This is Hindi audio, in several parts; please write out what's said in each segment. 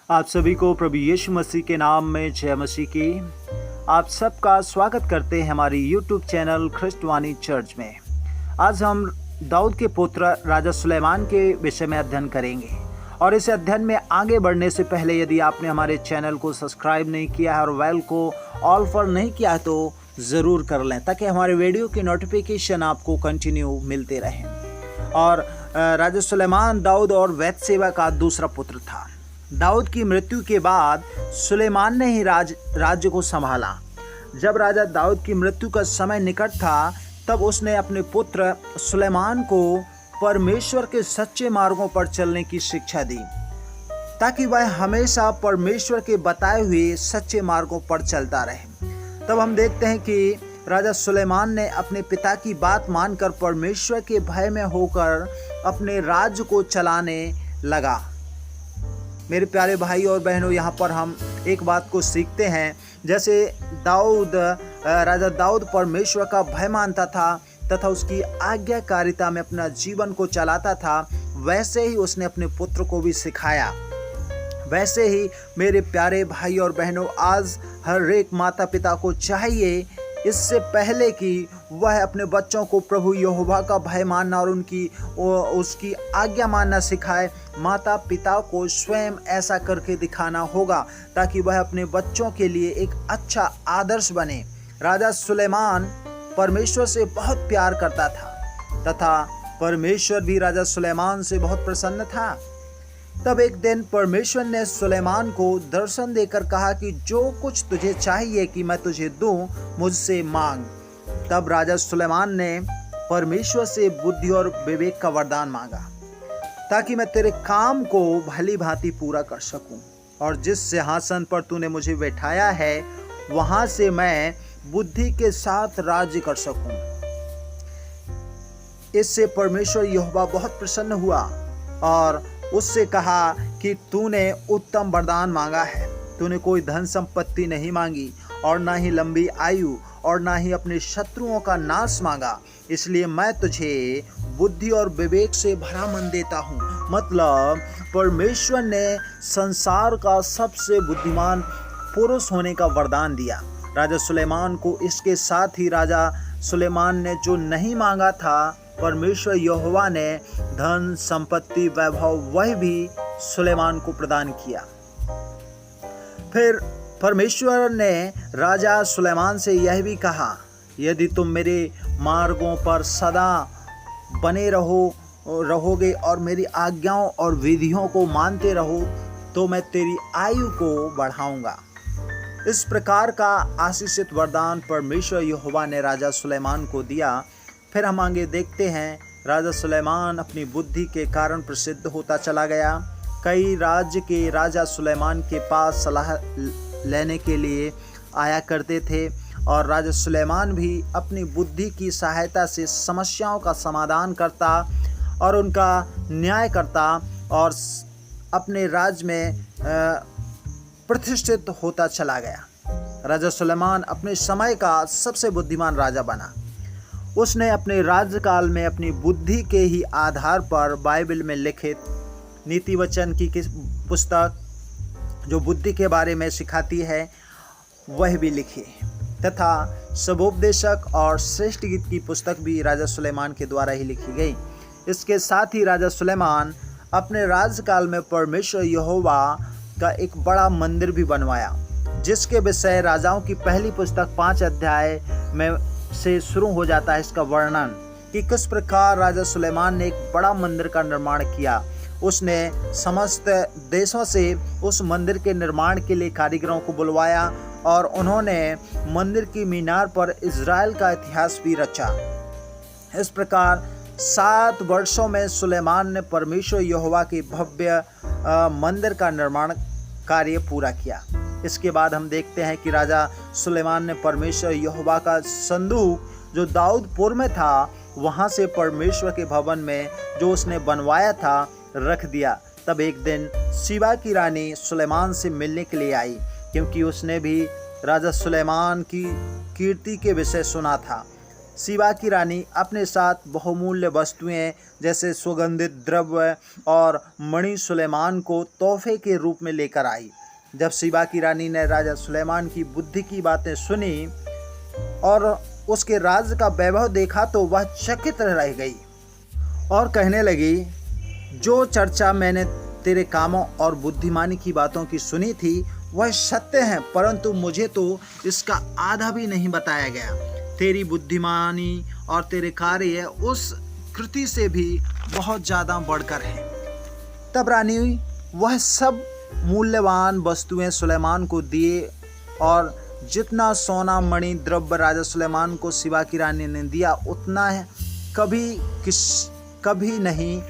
आप सभी को प्रभु यीशु मसीह के नाम में जय मसीह की। आप सबका स्वागत करते हैं हमारी YouTube चैनल ख्रिस्टवानी चर्च में। आज हम दाऊद के पुत्र राजा सुलेमान के विषय में अध्ययन करेंगे और इस अध्ययन में आगे बढ़ने से पहले यदि आपने हमारे चैनल को सब्सक्राइब नहीं किया है और बेल को ऑल पर नहीं किया है तो ज़रूर कर लें ताकि हमारे वीडियो की नोटिफिकेशन आपको कंटिन्यू मिलते रहें। और राजा सुलेमान दाऊद और बैतशेबा का दूसरा पुत्र था। दाऊद की मृत्यु के बाद सुलेमान ने ही राज्य को संभाला। जब राजा दाऊद की मृत्यु का समय निकट था तब उसने अपने पुत्र सुलेमान को परमेश्वर के सच्चे मार्गों पर चलने की शिक्षा दी ताकि वह हमेशा परमेश्वर के बताए हुए सच्चे मार्गों पर चलता रहे। तब हम देखते हैं कि राजा सुलेमान ने अपने पिता की बात मानकर परमेश्वर के भय में होकर अपने राज्य को चलाने लगा। मेरे प्यारे भाई और बहनों, यहाँ पर हम एक बात को सीखते हैं। जैसे राजा दाऊद परमेश्वर का भय मानता था तथा उसकी आज्ञाकारिता में अपना जीवन को चलाता था, वैसे ही उसने अपने पुत्र को भी सिखाया। वैसे ही मेरे प्यारे भाई और बहनों, आज हर एक माता पिता को चाहिए इससे पहले कि वह अपने बच्चों को प्रभु यहोवा का भय मानना और उसकी आज्ञा मानना सिखाए, माता पिता को स्वयं ऐसा करके दिखाना होगा ताकि वह अपने बच्चों के लिए एक अच्छा आदर्श बने। राजा सुलेमान परमेश्वर से बहुत प्यार करता था तथा परमेश्वर भी राजा सुलेमान से बहुत प्रसन्न था। तब एक दिन परमेश्वर ने सुलेमान को दर्शन देकर कहा कि जो कुछ तुझे चाहिए कि मैं तुझे दूं, मुझसे मांग। तब राजा सुलेमान ने परमेश्वर से बुद्धि और विवेक का वरदान मांगा ताकि मैं तेरे काम को भली भांति पूरा कर सकूं और जिस सिंहासन पर तूने मुझे बैठाया है वहां से मैं बुद्धि के साथ राज्य कर सकूं। इससे परमेश्वर यहोवा बहुत प्रसन्न हुआ और उससे कहा कि तूने उत्तम वरदान मांगा है। तूने कोई धन संपत्ति नहीं मांगी और ना ही लंबी आयु और ना ही अपने शत्रुओं का नाश मांगा, इसलिए मैं तुझे बुद्धि और विवेक से भरा मन देता हूँ। मतलब परमेश्वर ने संसार का सबसे बुद्धिमान पुरुष होने का वरदान दिया राजा सुलेमान को। इसके साथ ही राजा सुलेमान ने जो नहीं मांगा था, परमेश्वर यहोवा ने धन संपत्ति वैभव वह भी सुलेमान को प्रदान किया। फिर परमेश्वर ने राजा सुलेमान से यह भी कहा, यदि तुम मेरे मार्गों पर सदा बने रहोगे और मेरी आज्ञाओं और विधियों को मानते रहो तो मैं तेरी आयु को बढ़ाऊंगा। इस प्रकार का आशीषित वरदान परमेश्वर यहोवा ने राजा सुलेमान को दिया। फिर हम आगे देखते हैं, राजा सुलेमान अपनी बुद्धि के कारण प्रसिद्ध होता चला गया। कई राज्य के राजा सुलेमान के पास सलाह लेने के लिए आया करते थे और राजा सुलेमान भी अपनी बुद्धि की सहायता से समस्याओं का समाधान करता और उनका न्याय करता और अपने राज्य में प्रतिष्ठित होता चला गया। राजा सुलेमान अपने समय का सबसे बुद्धिमान राजा बना। उसने अपने राज्यकाल में अपनी बुद्धि के ही आधार पर बाइबल में लिखित नीति वचन की पुस्तक जो बुद्धि के बारे में सिखाती है वह भी लिखी तथा सबोपदेशक और श्रेष्ठ गीत की पुस्तक भी राजा सुलेमान के द्वारा ही लिखी गई। इसके साथ ही राजा सुलेमान अपने राज्यकाल में परमेश्वर यहोवा का एक बड़ा मंदिर भी बनवाया, जिसके विषय राजाओं की पहली पुस्तक 5 अध्याय में से शुरू हो जाता है इसका वर्णन कि किस प्रकार राजा सुलेमान ने एक बड़ा मंदिर का निर्माण किया। उसने समस्त देशों से उस मंदिर के निर्माण के लिए कारीगरों को बुलवाया और उन्होंने मंदिर की मीनार पर इज़राइल का इतिहास भी रचा। इस प्रकार 7 वर्षों में सुलेमान ने परमेश्वर यहोवा के भव्य मंदिर का निर्माण कार्य पूरा किया। इसके बाद हम देखते हैं कि राजा सुलेमान ने परमेश्वर यहोवा का संदूक जो दाऊदपुर में था वहां से परमेश्वर के भवन में जो उसने बनवाया था रख दिया। तब एक दिन सीबा की रानी सुलेमान से मिलने के लिए आई, क्योंकि उसने भी राजा सुलेमान की कीर्ति के विषय सुना था। सीबा की रानी अपने साथ बहुमूल्य वस्तुएं जैसे सुगंधित द्रव्य और मणि सुलेमान को तोहफे के रूप में लेकर आई। जब सीबा की रानी ने राजा सुलेमान की बुद्धि की बातें सुनी और उसके राज का वैभव देखा तो वह चकित रह गई और कहने लगी, जो चर्चा मैंने तेरे कामों और बुद्धिमानी की बातों की सुनी थी वह सत्य है, परंतु मुझे तो इसका आधा भी नहीं बताया गया। तेरी बुद्धिमानी और तेरे कार्य उस कृति से भी बहुत ज़्यादा बढ़कर है। तब रानी वह सब मूल्यवान वस्तुएं सुलेमान को दिए और जितना सोना मणि द्रव्य राजा सुलेमान को सीबा की रानी ने दिया उतना कभी नहीं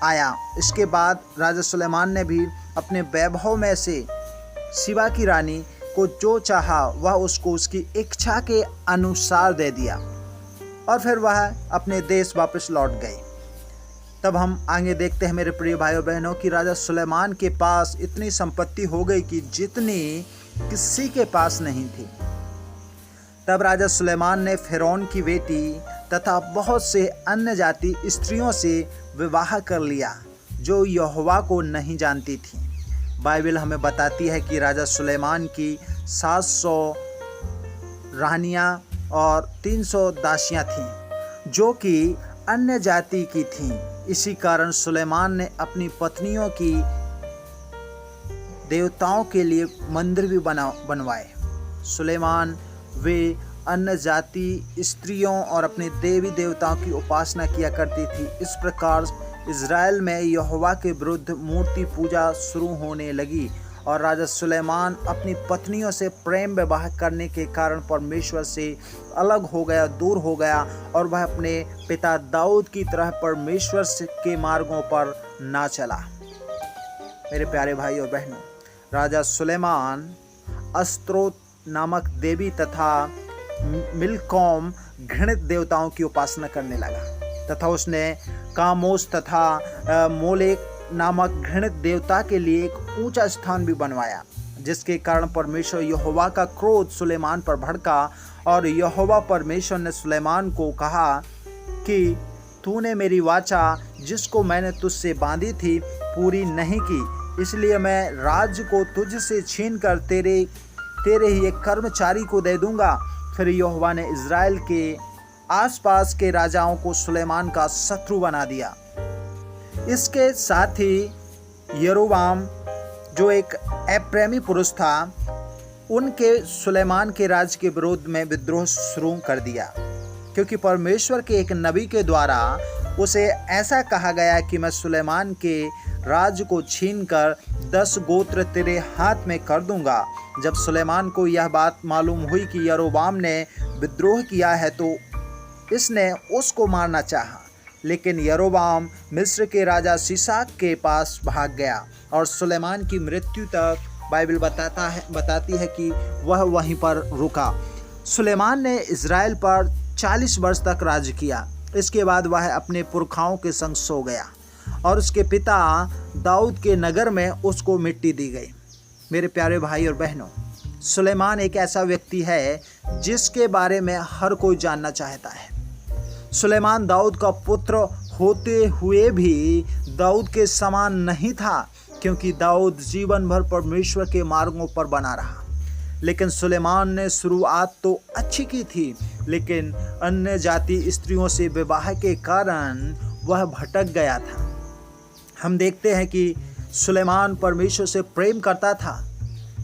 आया। इसके बाद राजा सुलेमान ने भी अपने वैभव में से सीबा की रानी को जो चाहा वह उसको उसकी इच्छा के अनुसार दे दिया और फिर वह अपने देश वापस लौट गए। तब हम आगे देखते हैं मेरे प्रिय भाइयों बहनों कि राजा सुलेमान के पास इतनी संपत्ति हो गई कि जितनी किसी के पास नहीं थी। तब राजा सुलेमान ने फिरौन की बेटी तथा बहुत से अन्य जाति स्त्रियों से विवाह कर लिया जो यहोवा को नहीं जानती थी। बाइबल हमें बताती है कि राजा सुलेमान की 700 रानियां और 300 दासियां थीं जो कि अन्य जाति की थीं। इसी कारण सुलेमान ने अपनी पत्नियों की देवताओं के लिए मंदिर भी बनवाए। सुलेमान वे अन्य जाति स्त्रियों और अपने देवी देवताओं की उपासना किया करती थी। इस प्रकार इज़राइल में यहोवा के विरुद्ध मूर्ति पूजा शुरू होने लगी और राजा सुलेमान अपनी पत्नियों से प्रेम विवाह करने के कारण परमेश्वर से अलग हो गया, दूर हो गया और वह अपने पिता दाऊद की तरह परमेश्वर के मार्गों पर ना चला। मेरे प्यारे भाई और बहनों, राजा सुलेमान अस्त्रोत नामक देवी तथा मिलकॉम घृणित देवताओं की उपासना करने लगा तथा उसने कामोस तथा मोलेक नामक घृणित देवता के लिए एक ऊंचा स्थान भी बनवाया, जिसके कारण परमेश्वर यहोवा का क्रोध सुलेमान पर भड़का और यहोवा परमेश्वर ने सुलेमान को कहा कि तूने मेरी वाचा जिसको मैंने तुझसे बांधी थी पूरी नहीं की, इसलिए मैं राज्य को तुझसे छीनकर तेरे ही एक कर्मचारी को दे दूंगा। फिर यहोवा ने इज़राइल के आसपास के राजाओं को सुलेमान का शत्रु बना दिया। इसके साथ ही यरोबाम जो एक अप्रेमी पुरुष था उनके सुलेमान के राज्य के विरोध में विद्रोह शुरू कर दिया, क्योंकि परमेश्वर के एक नबी के द्वारा उसे ऐसा कहा गया कि मैं सुलेमान के राज्य को छीनकर 10 गोत्र तेरे हाथ में कर दूंगा। जब सुलेमान को यह बात मालूम हुई कि यरोबाम ने विद्रोह किया है तो इसने उसको मारना चाहा, लेकिन यरोबाम मिस्र के राजा सीशाक के पास भाग गया और सुलेमान की मृत्यु तक बाइबल बताती है कि वह वहीं पर रुका। सुलेमान ने इज़राइल पर 40 वर्ष तक राज किया। इसके बाद वह अपने पुरखाओं के संग सो गया और उसके पिता दाऊद के नगर में उसको मिट्टी दी गई। मेरे प्यारे भाई और बहनों, सुलेमान एक ऐसा व्यक्ति है जिसके बारे में हर कोई जानना चाहता है। सुलेमान दाऊद का पुत्र होते हुए भी दाऊद के समान नहीं था, क्योंकि दाऊद जीवन भर परमेश्वर के मार्गों पर बना रहा। लेकिन सुलेमान ने शुरुआत तो अच्छी की थी, लेकिन अन्य जाति स्त्रियों से विवाह के कारण वह भटक गया था। हम देखते हैं कि सुलेमान परमेश्वर से प्रेम करता था,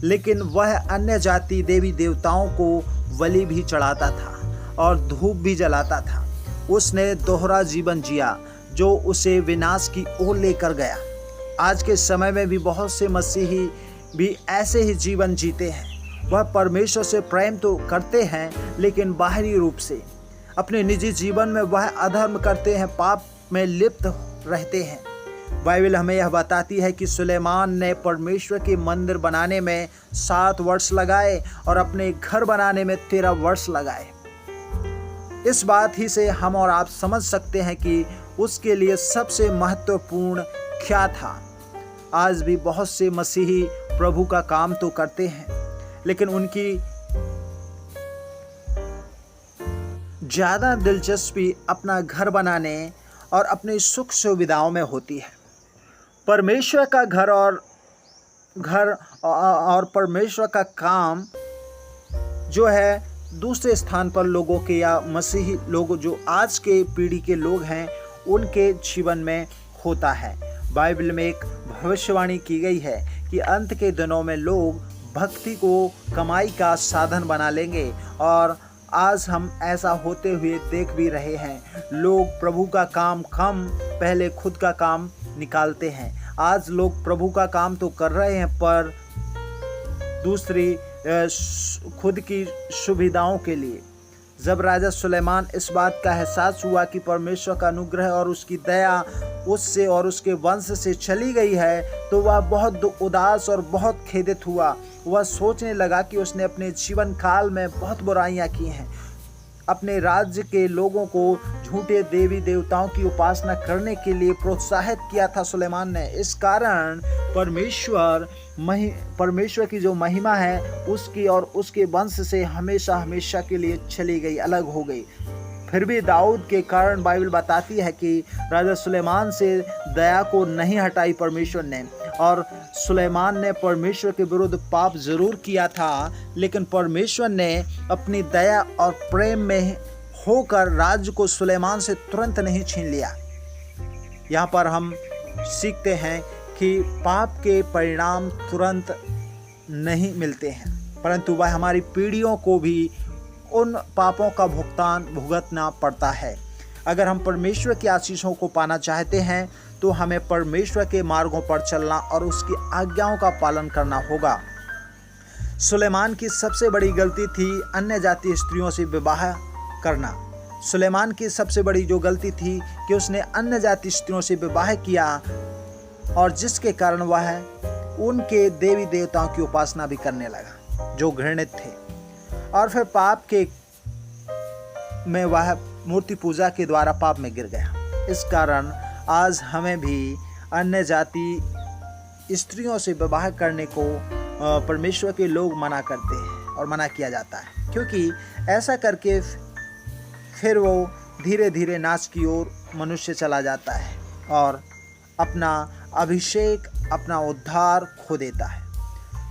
लेकिन वह अन्य जाति देवी देवताओं को बलि भी चढ़ाता था और धूप भी जलाता था। उसने दोहरा जीवन जिया जो उसे विनाश की ओर लेकर गया। आज के समय में भी बहुत से मसीही भी ऐसे ही जीवन जीते हैं। वह परमेश्वर से प्रेम तो करते हैं, लेकिन बाहरी रूप से अपने निजी जीवन में वह अधर्म करते हैं, पाप में लिप्त रहते हैं। बाइबल हमें यह बताती है कि सुलेमान ने परमेश्वर के मंदिर बनाने में 7 वर्ष लगाए और अपने घर बनाने में 13 वर्ष लगाए। इस बात ही से हम और आप समझ सकते हैं कि उसके लिए सबसे महत्वपूर्ण क्या था। आज भी बहुत से मसीही प्रभु का काम तो करते हैं, लेकिन उनकी ज़्यादा दिलचस्पी अपना घर बनाने और अपनी सुख सुविधाओं में होती है। परमेश्वर का घर और परमेश्वर का काम जो है दूसरे स्थान पर लोगों के या मसीही लोग जो आज के पीढ़ी के लोग हैं उनके जीवन में होता है। बाइबल में एक भविष्यवाणी की गई है कि अंत के दिनों में लोग भक्ति को कमाई का साधन बना लेंगे, और आज हम ऐसा होते हुए देख भी रहे हैं। लोग प्रभु का काम कम, पहले खुद का काम निकालते हैं। आज लोग प्रभु का काम तो कर रहे हैं, पर दूसरी खुद की सुविधाओं के लिए। जब राजा सुलेमान इस बात का एहसास हुआ कि परमेश्वर का अनुग्रह और उसकी दया उससे और उसके वंश से चली गई है, तो वह बहुत उदास और बहुत खेदित हुआ। वह सोचने लगा कि उसने अपने जीवन काल में बहुत बुराइयां की हैं। अपने राज्य के लोगों को झूठे देवी देवताओं की उपासना करने के लिए प्रोत्साहित किया था सुलेमान ने। इस कारण परमेश्वर की जो महिमा है उसकी और उसके वंश से हमेशा हमेशा के लिए चली गई, अलग हो गई। फिर भी दाऊद के कारण बाइबल बताती है कि राजा सुलेमान से दया को नहीं हटाई परमेश्वर ने, और सुलेमान ने परमेश्वर के विरुद्ध पाप जरूर किया था, लेकिन परमेश्वर ने अपनी दया और प्रेम में होकर राज्य को सुलेमान से तुरंत नहीं छीन लिया। यहाँ पर हम सीखते हैं कि पाप के परिणाम तुरंत नहीं मिलते हैं, परंतु वह हमारी पीढ़ियों को भी उन पापों का भुगतान भुगतना पड़ता है। अगर हम परमेश्वर की आशीषों को पाना चाहते हैं तो हमें परमेश्वर के मार्गों पर चलना और उसकी आज्ञाओं का पालन करना होगा। सुलेमान की सबसे बड़ी गलती थी अन्य जातीय स्त्रियों से विवाह करना। सुलेमान की सबसे बड़ी जो गलती थी कि उसने अन्य जातीय स्त्रियों से विवाह किया, और जिसके कारण वह उनके देवी देवताओं की उपासना भी करने लगा जो घृणित थे, और फिर पाप के में वह मूर्ति पूजा के द्वारा पाप में गिर गया। इस कारण आज हमें भी अन्य जाति स्त्रियों से विवाह करने को परमेश्वर के लोग मना करते हैं और मना किया जाता है, क्योंकि ऐसा करके फिर वो धीरे धीरे नाश की ओर मनुष्य चला जाता है और अपना अभिषेक, अपना उद्धार खो देता है।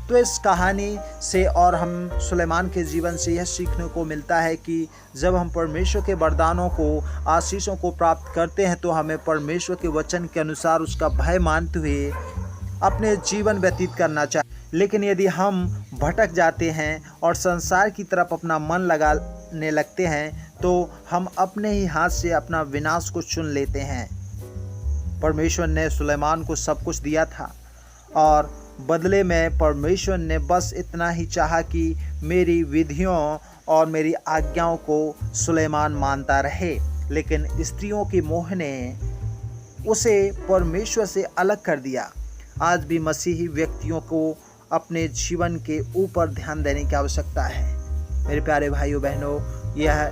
तो इस कहानी से और हम सुलेमान के जीवन से यह सीखने को मिलता है कि जब हम परमेश्वर के वरदानों को, आशीषों को प्राप्त करते हैं तो हमें परमेश्वर के वचन के अनुसार उसका भय मानते हुए अपने जीवन व्यतीत करना चाहिए। लेकिन यदि हम भटक जाते हैं और संसार की तरफ अपना मन लगाने लगते हैं तो हम अपने ही हाथ से अपना विनाश को चुन लेते हैं। परमेश्वर ने सुलेमान को सब कुछ दिया था और बदले में परमेश्वर ने बस इतना ही चाहा कि मेरी विधियों और मेरी आज्ञाओं को सुलेमान मानता रहे। लेकिन स्त्रियों के मोह ने उसे परमेश्वर से अलग कर दिया। आज भी मसीही व्यक्तियों को अपने जीवन के ऊपर ध्यान देने की आवश्यकता है। मेरे प्यारे भाइयों बहनों, यह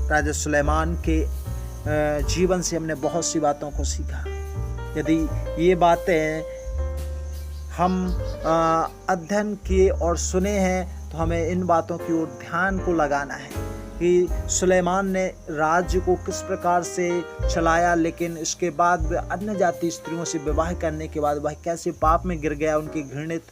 राजा सुलेमान के जीवन से हमने बहुत सी बातों को सीखा। यदि ये बातें हम अध्ययन किए और सुने हैं तो हमें इन बातों की ओर ध्यान को लगाना है कि सुलेमान ने राज्य को किस प्रकार से चलाया, लेकिन इसके बाद वह अन्य जाति स्त्रियों से विवाह करने के बाद वह कैसे पाप में गिर गया। उनके घृणित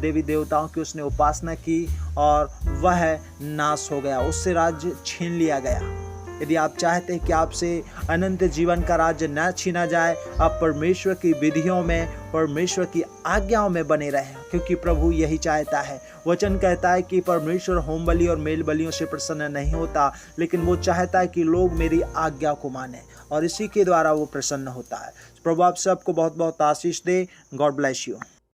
देवी देवताओं की उसने उपासना की और वह नाश हो गया, उससे राज्य छीन लिया गया। यदि आप चाहते हैं कि आपसे अनंत जीवन का राज्य न छीना जाए, आप परमेश्वर की विधियों में, परमेश्वर की आज्ञाओं में बने रहें, क्योंकि प्रभु यही चाहता है। वचन कहता है कि परमेश्वर होम बलि और मेल बलियों से प्रसन्न नहीं होता, लेकिन वो चाहता है कि लोग मेरी आज्ञा को माने और इसी के द्वारा वो प्रसन्न होता है। प्रभु आप सबको बहुत बहुत आशीष दे। God bless you.